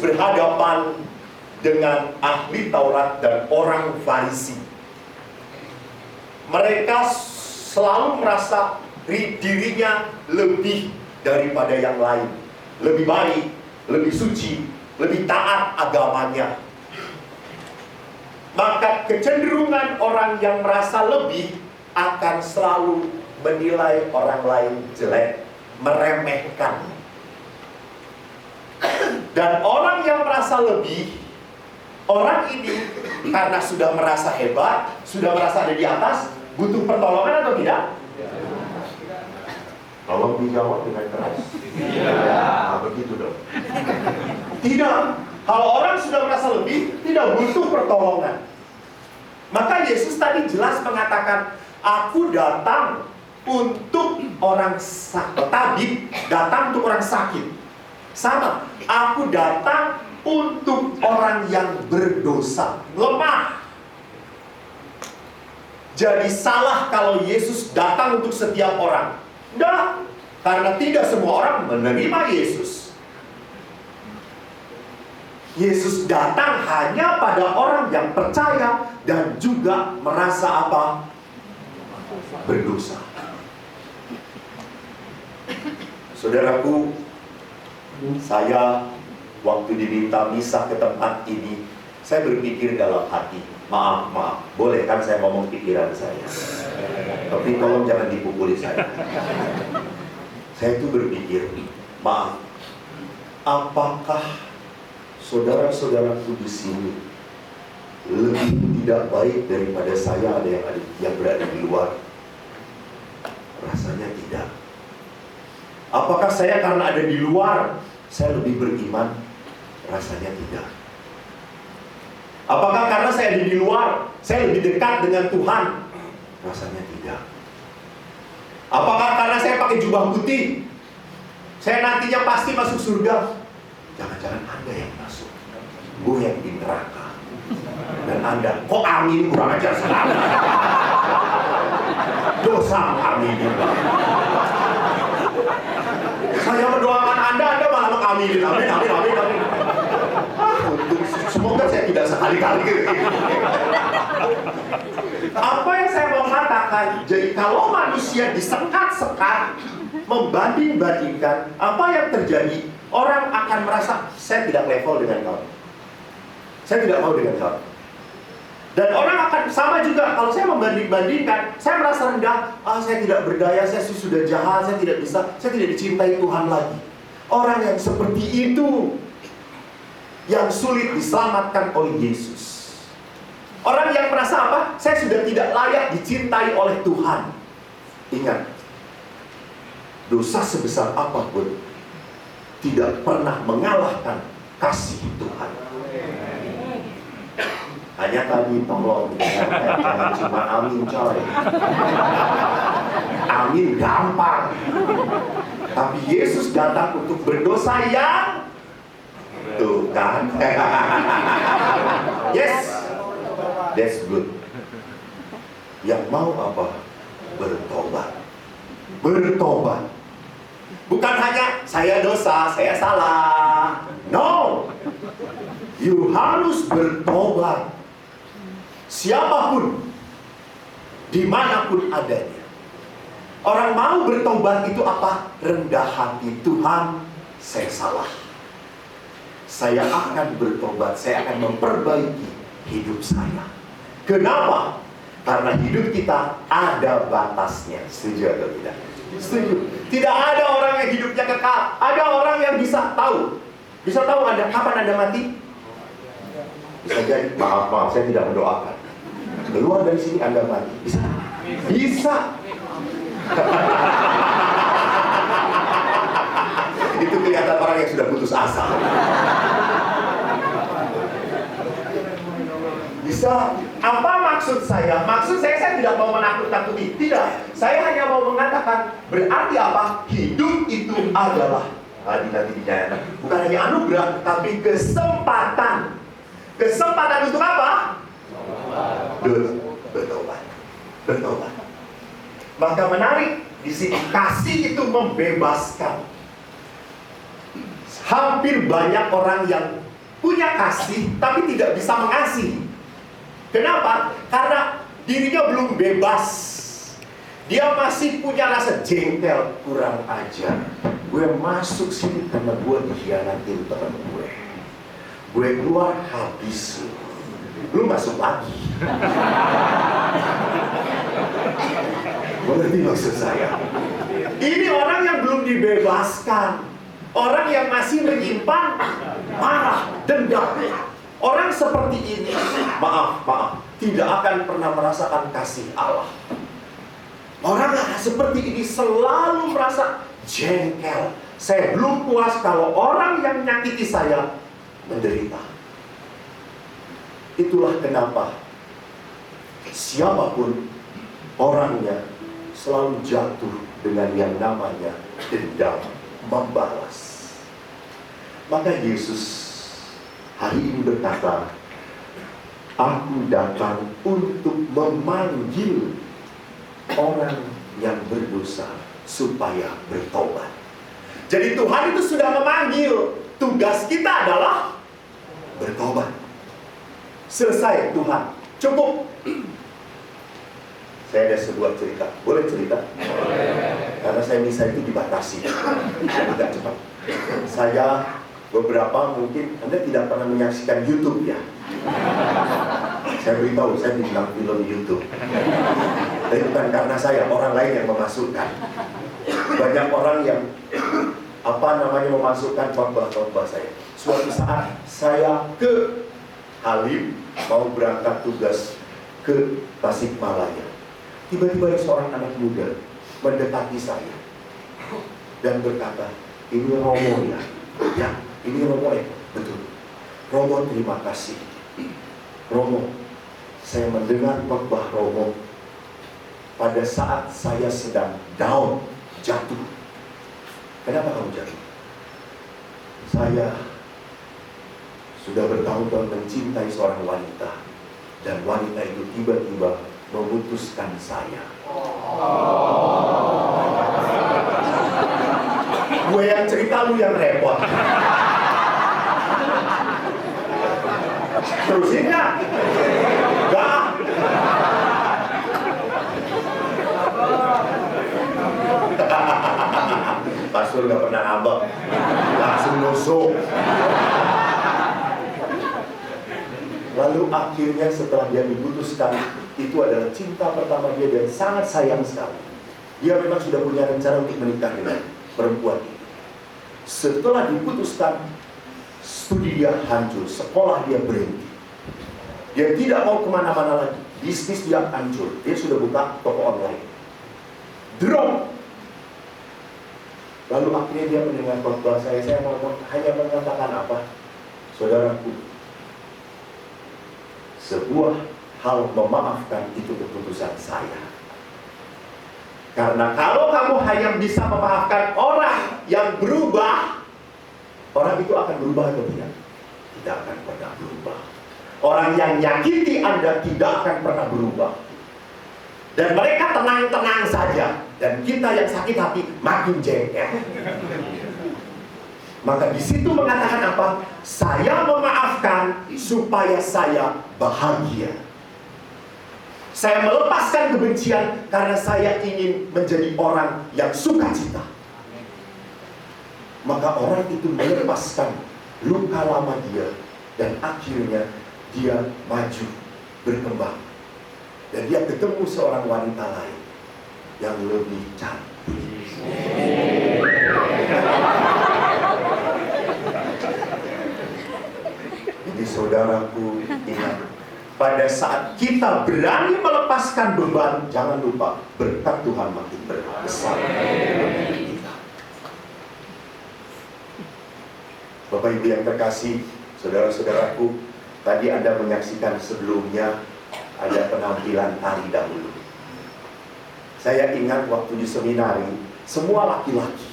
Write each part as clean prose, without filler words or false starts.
berhadapan dengan ahli Taurat dan orang Farisi. Mereka selalu merasa dirinya lebih daripada yang lain, lebih baik, lebih suci, lebih taat agamanya. Maka kecenderungan orang yang merasa lebih akan selalu menilai orang lain jelek, meremehkan. Dan orang yang merasa lebih, orang ini karena sudah merasa hebat, sudah merasa ada di atas, butuh pertolongan atau tidak? Tolong dijawab dengan keras. Iya, begitu dong. Tidak. Kalau orang sudah merasa lebih, tidak butuh pertolongan. Maka Yesus tadi jelas mengatakan, aku datang untuk orang sakit. Tabib datang untuk orang sakit. Sama, aku datang untuk orang yang berdosa, lemah. Jadi salah kalau Yesus datang untuk setiap orang. Tidak, karena tidak semua orang menerima Yesus. Yesus datang hanya pada orang yang percaya dan juga merasa apa? Berdosa. Saudaraku, saya waktu diminta misa ke tempat ini, saya berpikir dalam hati, maaf, boleh kan saya ngomong pikiran saya, tapi tolong jangan dipukuli saya. Saya itu berpikir, maaf, apakah saudara-saudaraku di sini lebih tidak baik daripada saya yang berada di luar? Rasanya tidak. Apakah saya karena ada di luar, saya lebih beriman? Rasanya tidak. Apakah karena saya ada di luar, saya lebih dekat dengan Tuhan? Rasanya tidak. Apakah karena saya pakai jubah putih, saya nantinya pasti masuk surga? Jangan-jangan Anda yang masuk, gue yang di neraka. Dan Anda, kok amin kurang ajar sekali. Dosa amin. Saya mendoakan Anda malah mengaminin. Amin. Semoga saya tidak sekali-kali gitu. Apa yang saya mau katakan, jadi kalau manusia disekat-sekat, membanding-bandingkan, apa yang terjadi, orang akan merasa, saya tidak level dengan kamu, saya tidak mau dengan kamu. Dan orang akan sama juga, kalau saya membanding-bandingkan, saya merasa rendah, saya tidak berdaya, saya sudah jahat, saya tidak bisa, saya tidak dicintai Tuhan lagi. Orang yang seperti itu yang sulit diselamatkan oleh Yesus. Orang yang merasa apa? Saya sudah tidak layak dicintai oleh Tuhan. Ingat, dosa sebesar apapun tidak pernah mengalahkan kasih Tuhan. Hanya tadi tolong jangan cuma amin coy. Amin gampang. Tapi Yesus datang untuk berdosa yang tuh kan. Yes, that's good. Yang mau apa? Bertobat. Bertobat. Bukan hanya saya dosa, saya salah. No. You harus bertobat. Siapapun, dimanapun adanya. Orang mau bertobat itu apa? Rendah hati. Tuhan, saya salah. Saya akan bertobat. Saya akan memperbaiki hidup saya. Kenapa? Karena hidup kita ada batasnya. Setuju atau tidak? Setuju. Tidak ada orang yang hidupnya kekal. Ada orang yang bisa tahu. Bisa tahu kapan Anda mati? Bisa jadi, maaf, saya tidak mendoakan. Keluar dari sini Anda mati. Bisa? Bisa. Itu kelihatan orang yang sudah putus asa. Bisa. Apa maksud saya? Maksud saya tidak mau menakut-nakuti. Tidak. Saya hanya mau mengatakan, berarti apa? Hidup itu adalah nanti dinyatakan bukan hanya anugerah, tapi kesempatan. Kesempatan untuk apa? Bertobat. Bertobat. Maka menarik di sini, kasih itu membebaskan. Hampir banyak orang yang punya kasih tapi tidak bisa mengasihi. Kenapa? Karena dirinya belum bebas. Dia masih punya rasa jengkel, kurang ajar. Gue masuk sini karena gue dikhianatin teman gue. Gue keluar habis lu masuk lagi. Mengerti maksud saya? Ini orang yang belum dibebaskan, orang yang masih menyimpan marah, dendam. Orang seperti ini, maaf, tidak akan pernah merasakan kasih Allah. Orang seperti ini selalu merasa jengkel. Saya belum puas kalau orang yang menyakiti saya menderita. Itulah kenapa siapapun orangnya selalu jatuh dengan yang namanya dendam membalas. Maka Yesus hari ini berkata, aku datang untuk memanggil orang yang berdosa supaya bertobat. Jadi Tuhan itu sudah memanggil. Tugas kita adalah bertobat. Selesai Tuhan, cukup. Saya ada sebuah cerita. Boleh cerita? Karena saya bisa itu dibatasi, agak cepat. Saya beberapa mungkin Anda tidak pernah menyaksikan YouTube ya. Saya beritahu, saya dibilang film YouTube. Tapi bukan karena saya, orang lain yang memasukkan. Banyak orang yang memasukkan khotbah-khotbah saya. Suatu saat saya ke Halim mau berangkat tugas ke Tasikmalaya. Tiba-tiba seorang anak muda mendekati saya dan berkata, ini Romo ya? Ya, ini Romo ya? Betul. Romo, terima kasih. Romo, saya mendengar khotbah Romo pada saat saya sedang down, jatuh. Kenapa kamu jatuh? Saya sudah bertahun-tahun mencintai seorang wanita, dan wanita itu tiba-tiba memutuskan saya. Gue yang cerita, lu yang repot. Terusin nggak? Nggak. Pastor nggak pernah ngambek, langsung nusuk. Lalu akhirnya setelah dia diputuskan, itu adalah cinta pertama dia dan sangat sayang sekali. Dia memang sudah punya rencana untuk menikah dengan perempuan itu. Setelah diputuskan, studi dia hancur, sekolah dia berhenti. Dia tidak mau kemana-mana lagi, bisnis dia hancur. Dia sudah buka toko online. Drop. Lalu akhirnya dia mendengar khotbah saya mau hanya mengatakan apa? Saudaraku, sebuah hal memaafkan itu keputusan saya. Karena kalau kamu hanya bisa memaafkan orang yang berubah, orang itu akan berubah atau tidak? Tidak akan pernah berubah. Orang yang nyakiti Anda tidak akan pernah berubah. Dan mereka tenang-tenang saja. Dan kita yang sakit hati makin jengkel. Maka di situ mengatakan apa? Saya memaafkan supaya saya bahagia. Saya melepaskan kebencian karena saya ingin menjadi orang yang sukacita. Maka orang itu melepaskan luka lama dia, dan akhirnya dia maju, berkembang. Dan dia ketemu seorang wanita lain yang lebih cantik. Jadi saudaraku, ingat, pada saat kita berani melepaskan beban, jangan lupa berkat Tuhan makin besar. Bapak Ibu yang terkasih, saudara-saudaraku, tadi Anda menyaksikan sebelumnya ada penampilan tari dahulu. Saya ingat waktu di seminari, semua laki-laki,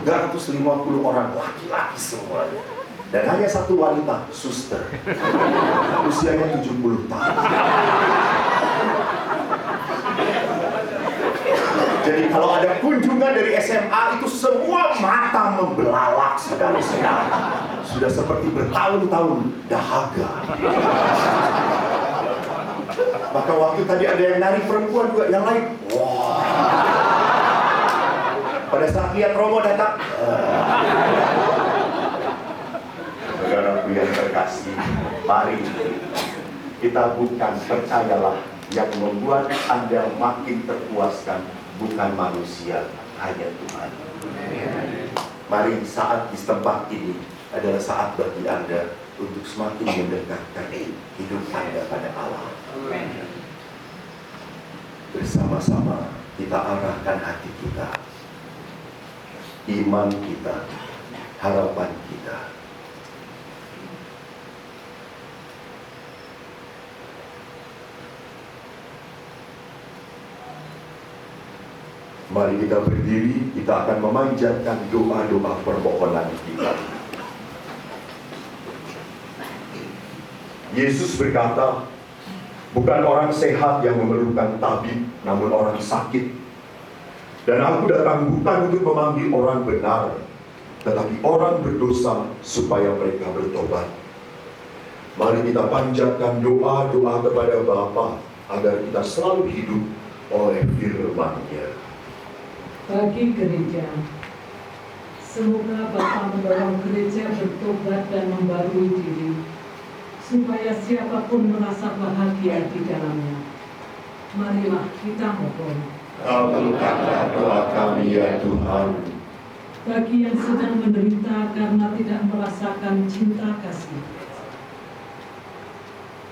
350 orang laki-laki semuanya. Dan hanya satu wanita, suster, usianya 70 tahun. Jadi kalau ada kunjungan dari SMA itu semua mata membelalak, saudara-saudara. Sudah seperti bertahun-tahun dahaga. Maka waktu tadi ada yang nari perempuan juga, yang lain, wah. Pada saat lihat Romo datang, saudaraku yang terkasih, mari kita bukan, percayalah, yang membuat Anda makin terpuaskan bukan manusia, hanya Tuhan. Mari saat di tempat ini adalah saat bagi Anda untuk semakin mendekatkan hidup Anda pada Allah. Bersama-sama kita arahkan hati kita, iman kita, harapan kita. Mari kita berdiri, kita akan memanjatkan doa-doa permohonan kita. Yesus berkata, bukan orang sehat yang memerlukan tabib, namun orang sakit. Dan aku datang bukan untuk memanggil orang benar, tetapi orang berdosa supaya mereka bertobat. Mari kita panjatkan doa-doa kepada Bapa agar kita selalu hidup oleh firman-Nya. Bagi gereja, semoga Bapa mendorong gereja bertobat dan membarui diri, supaya siapapun merasa bahagia di dalamnya. Marilah kita mohon. Kabulkanlah doa kami ya Tuhan. Bagi yang sedang menderita karena tidak merasakan cinta kasih,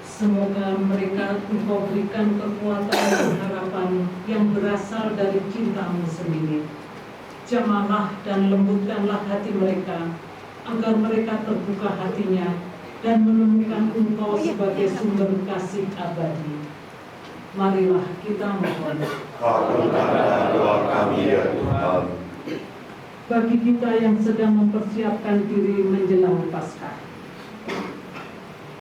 semoga mereka Engkau berikan kekuatan dan harapan yang berasal dari cinta-Mu sendiri. Jamahlah dan lembutkanlah hati mereka, agar mereka terbuka hatinya dan menemukan Engkau sebagai sumber kasih abadi. Marilah kita mohon. Kabulkanlah doa kami ya Tuhan. Bagi kita yang sedang mempersiapkan diri menjelang Paskah,